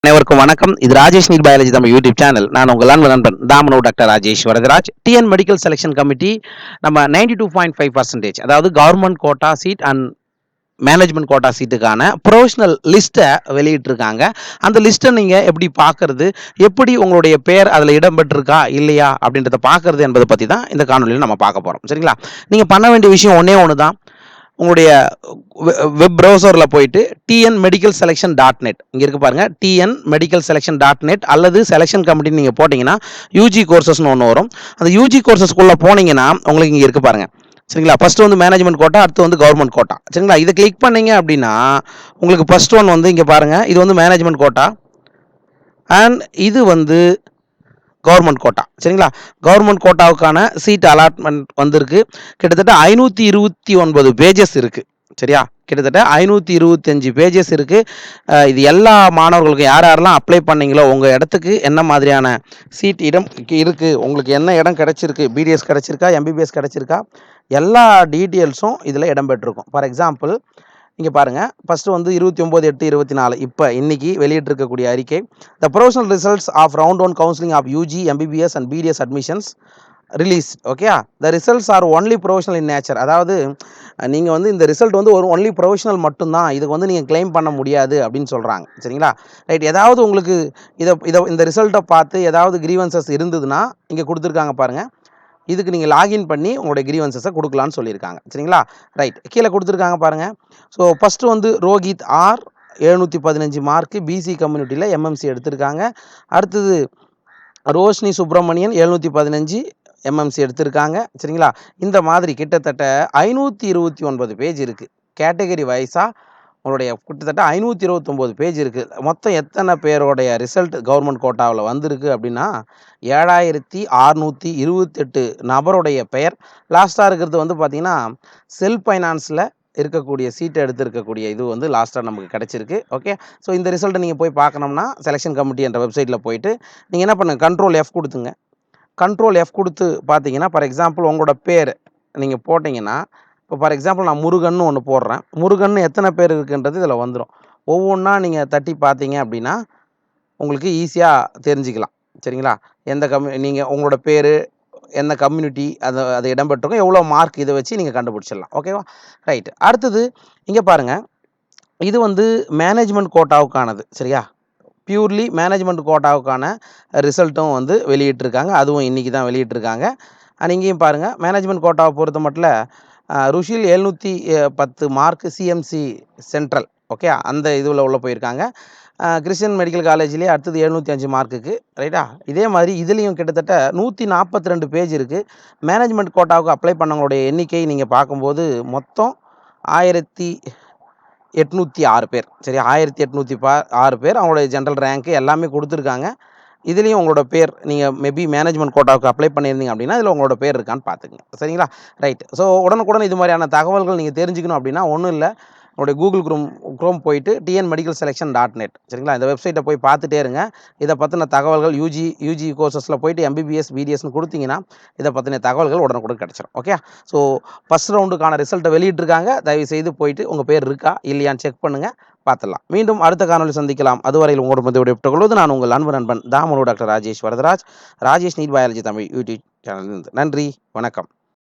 அனைவருக்கும் வணக்கம். இது ராஜேஷ் நீட் பயாலஜி நம்ம யூடியூப் சேனல். நான் உங்கள் அன்பு நண்பன் Thamanur doctor Rajesh Varadaraj. TN medical selection committee நம்ம 92.5% அதாவது government quota seat and management quota சீட்டுக்கான ப்ரொஃபஷனல் லிஸ்ட்டை வெளியிட்டிருக்காங்க. அந்த லிஸ்ட்டை நீங்கள் எப்படி பார்க்கறது, எப்படி உங்களுடைய பேர் அதில் இடம்பெற்றிருக்கா இல்லையா அப்படின்றத பார்க்கறது என்பதை பற்றி தான் இந்த காணொலியில் நம்ம பார்க்க போகிறோம். சரிங்களா? நீங்கள் பண்ண வேண்டிய விஷயம் ஒன்று தான். உங்களுடைய வெப் ப்ரௌசரில் போயிட்டு tnmedicalselection.net இங்கே இருக்குது பாருங்கள், tnmedicalselection.net அல்லது செலெக்ஷன் கமிட்டின்னு நீங்கள் போட்டிங்கன்னா யூஜி கோர்சஸ்னு ஒன்று வரும். அந்த யூஜி கோர்சஸ்க்குள்ளே போனீங்கன்னா உங்களுக்கு இங்கே இருக்குது பாருங்கள். சரிங்களா? ஃபஸ்ட்டு வந்து மேனேஜ்மெண்ட் கோட்டா, அடுத்து வந்து கவர்மெண்ட் கோட்டா. சரிங்களா? இதை கிளிக் பண்ணீங்க அப்படின்னா உங்களுக்கு ஃபஸ்ட் ஒன் வந்து இங்கே பாருங்கள், இது வந்து மேனேஜ்மெண்ட் கோட்டா அண்ட் இது வந்து கவர்மெண்ட் கோட்டா. சரிங்களா? கவர்மெண்ட் கோட்டாவுக்கான சீட் அலாட்மெண்ட் வந்திருக்கு. கிட்டத்தட்ட 529 பேஜஸ் இருக்குது. சரியா? கிட்டத்தட்ட 525 பேஜஸ் இருக்குது. இது எல்லா மாணவர்களுக்கும் யார் யாரெல்லாம் அப்ளை பண்ணீங்களோ உங்கள் இடத்துக்கு என்ன மாதிரியான சீட் இடம் இருக்குது, உங்களுக்கு என்ன இடம் கிடச்சிருக்கு, பிடிஎஸ் கிடச்சிருக்கா, எம்பிபிஎஸ் கிடச்சிருக்கா, எல்லா டீட்டெயில்ஸும் இதில் இடம்பெற்றிருக்கும். ஃபார் எக்ஸாம்பிள் இங்கே பாருங்கள், ஃபஸ்ட்டு வந்து 29/8/24 இப்போ இன்றைக்கி வெளியிட்டிருக்கக்கூடிய அறிக்கை. The professional results of round 1 counselling of UG MBBS and BDS admissions release. Okay, the results are only professional in nature. அதாவது நீங்கள் வந்து இந்த ரிசல்ட் வந்து ஒரு ஒன்லி ப்ரொஃபஷனல் மட்டும்தான், இதுக்கு வந்து நீங்கள் கிளைம் பண்ண முடியாது அப்படின்னு சொல்கிறாங்க. சரிங்களா? ரைட். ஏதாவது உங்களுக்கு இந்த ரிசல்ட்டை பார்த்து ஏதாவது கிரீவன்சஸ் இருந்ததுன்னா இங்கே கொடுத்துருக்காங்க பாருங்கள், இதுக்கு நீங்கள் லாகின் பண்ணி உங்களுடைய கிரீவன்சஸை கொடுக்கலான்னு சொல்லியிருக்காங்க. சரிங்களா? ரைட். கீழே கொடுத்துருக்காங்க பாருங்கள். ஸோ ஃபஸ்ட்டு வந்து ரோஹித் ஆர் 715 மார்க்கு பிசி கம்யூனிட்டியில் எம்எம்சி எடுத்திருக்காங்க. அடுத்தது ரோஷினி சுப்பிரமணியன் 715 எம்எம்சி எடுத்திருக்காங்க. சரிங்களா? இந்த மாதிரி கிட்டத்தட்ட 529 பேஜ் இருக்குது. கேட்டகரி வைஸாக உங்களுடைய கிட்டத்தட்ட 529 பேஜ் இருக்குது. மொத்தம் எத்தனை பேருடைய ரிசல்ட் கவர்மெண்ட் கோட்டாவில் வந்திருக்கு அப்படின்னா 7628 நபருடைய பெயர். லாஸ்ட்டாக இருக்கிறது வந்து பார்த்திங்கன்னா செல்ஃப் ஃபைனான்ஸில் இருக்கக்கூடிய சீட்டை எடுத்திருக்கக்கூடிய இது வந்து லாஸ்ட்டாக நமக்கு கிடச்சிருக்கு. ஓகே, ஸோ இந்த ரிசல்ட்டை நீங்கள் போய் பார்க்கணும்னா செலெக்ஷன் கமிட்டி என்ற வெப்சைட்டில் போயிட்டு நீங்கள் என்ன பண்ணுங்கள், கண்ட்ரோல் எஃப் கொடுத்துங்க. கண்ட்ரோல் எஃப் கொடுத்து பார்த்தீங்கன்னா ஃபார் எக்ஸாம்பிள் உங்களோட பேர் நீங்கள் போட்டிங்கன்னா, இப்போ ஃபார் எக்ஸாம்பிள் நான் முருகன் ஒன்று போடுறேன். முருகன் எத்தனை பேர் இருக்குன்றது இதில் வந்துடும். ஒவ்வொன்றா நீங்கள் தட்டி பார்த்தீங்க அப்படின்னா உங்களுக்கு ஈஸியாக தெரிஞ்சுக்கலாம். சரிங்களா? எந்த நீங்கள் உங்களோட பேர் என்ன கம்யூனிட்டி அது இடம்பெற்றிருக்கும், எவ்வளோ மார்க், இதை வச்சு நீங்கள் கண்டுபிடிச்சிடலாம். ஓகேவா? ரைட். அடுத்தது இங்கே பாருங்கள், இது வந்து மேனேஜ்மெண்ட் கோட்டாவுக்கானது. சரியா? பியூர்லி மேனேஜ்மெண்ட் கோட்டாவுக்கான ரிசல்ட்டும் வந்து வெளியிட்டிருக்காங்க. அதுவும் இன்றைக்கி தான் வெளியிட்டிருக்காங்க. இங்கேயும் பாருங்கள், மேனேஜ்மெண்ட் கோட்டாவை பொறுத்த மட்டும் Rushil 710 mark CMC central. Okay, அந்த இதில் உள்ள போயிருக்காங்க. கிறிஸ்டியன் மெடிக்கல் காலேஜ்லேயே அடுத்தது 705 மார்க்குக்கு. ரைட்டா? இதே மாதிரி இதுலேயும் கிட்டத்தட்ட 142 பேஜ் இருக்குது. மேனேஜ்மெண்ட் கோட்டாவுக்கு அப்ளை பண்ணவங்களுடைய எண்ணிக்கை நீங்கள் பார்க்கும்போது மொத்தம் 1806 பேர். சரி, 1806 பேர். அவங்களுடைய ஜென்ரல் ரேங்க்கு எல்லாமே கொடுத்துருக்காங்க. இதுலேயும் உங்களோட பேர் நீங்கள் மேபி மேனேஜ்மெண்ட் கோட்டாவுக்கு அப்ளை பண்ணியிருந்தீங்க அப்படின்னா இதில் உங்களோட பேர் இருக்கான்னு பார்த்துக்குங்க. சரிங்களா? ரைட். ஸோ உடனுக்குடன் இது மாதிரியான தகவல்கள் நீங்கள் தெரிஞ்சுக்கணும் அப்படின்னா ஒன்றும் இல்லை, உங்களுடைய கூகுள் க்ரோம் போயிட்டு tnmedicalselection.net. சரிங்களா? இந்த வெப்சைட்டை போய் பார்த்துட்டே இருங்க. இதை பற்றின தகவல்கள் யூஜி கோர்சஸில் போயிட்டு எம்பிபிஎஸ் பிடிஎஸ்னு கொடுத்தீங்கன்னா இதை பற்றின தகவல்கள் உடனுக்குடன் கிடச்சிடும். ஓகே, ஸோ ஃபஸ்ட் ரவுண்டுக்கான ரிசல்ட்டை வெளியிட்டிருக்காங்க. தயவுசெய்து போயிட்டு உங்கள் பேர் இருக்கா இல்லையான்னு செக் பண்ணுங்கள், பார்த்துடலாம். மீண்டும் அடுத்த காணொலி சந்திக்கலாம். அதுவரையில் உங்களோட மதிய விட்டுக்கொள்வது நான் உங்கள் அன்பு நண்பன் Thamanur doctor Rajesh Varadaraj, Rajesh NEET biology Tamil YouTube சேனலிலிருந்து. நன்றி, வணக்கம்.